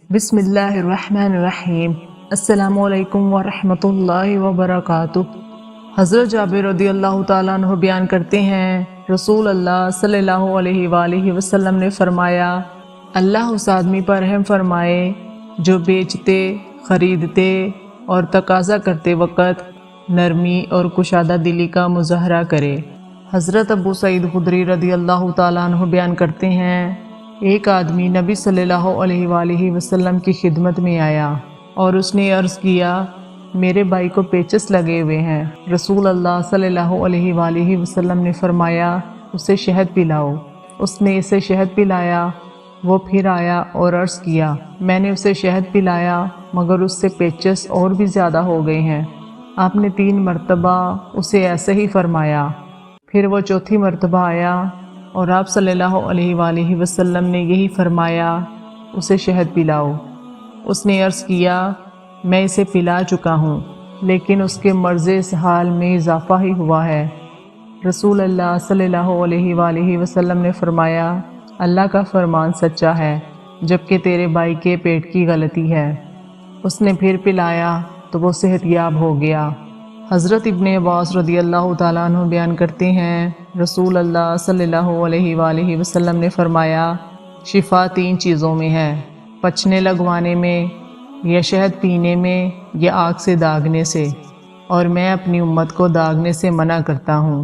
بسم اللہ الرحمن الرحیم۔ السلام علیکم ورحمۃ اللہ وبرکاتہ۔ حضرت جابر رضی اللہ تعالیٰ عنہ بیان کرتے ہیں، رسول اللہ صلی اللہ علیہ وآلہ وسلم نے فرمایا، اللہ اس آدمی پر رحم فرمائے جو بیچتے، خریدتے اور تقاضا کرتے وقت نرمی اور کشادہ دلی کا مظاہرہ کرے۔ حضرت ابو سعید خدری رضی اللہ تعالیٰ عنہ بیان کرتے ہیں، ایک آدمی نبی صلی اللہ علیہ وآلہ وسلم کی خدمت میں آیا اور اس نے عرض کیا، میرے بھائی کو پیچس لگے ہوئے ہیں۔ رسول اللہ صلی اللہ علیہ وآلہ وسلم نے فرمایا، اسے شہد پلاؤ۔ اس نے اسے شہد پلایا۔ وہ پھر آیا اور عرض کیا، میں نے اسے شہد پلایا مگر اس سے پیچس اور بھی زیادہ ہو گئے ہیں۔ آپ نے 3 مرتبہ اسے ایسے ہی فرمایا۔ پھر وہ چوتھی مرتبہ آیا اور آپ صلی اللہ علیہ وآلہ وسلم نے یہی فرمایا، اسے شہد پلاؤ۔ اس نے عرض کیا، میں اسے پلا چکا ہوں لیکن اس کے مرض اسہال میں اضافہ ہی ہوا ہے۔ رسول اللہ صلی اللہ علیہ وآلہ وسلم نے فرمایا، اللہ کا فرمان سچا ہے جبکہ تیرے بھائی کے پیٹ کی غلطی ہے۔ اس نے پھر پلایا تو وہ صحت یاب ہو گیا۔ حضرت ابن عباس رضی اللہ تعالیٰ عنہ بیان کرتے ہیں، رسول اللہ صلی اللہ علیہ وآلہ وسلم نے فرمایا، شفا 3 چیزوں میں ہے، پچنے لگوانے میں، یا شہد پینے میں، یا آگ سے داغنے سے، اور میں اپنی امت کو داغنے سے منع کرتا ہوں۔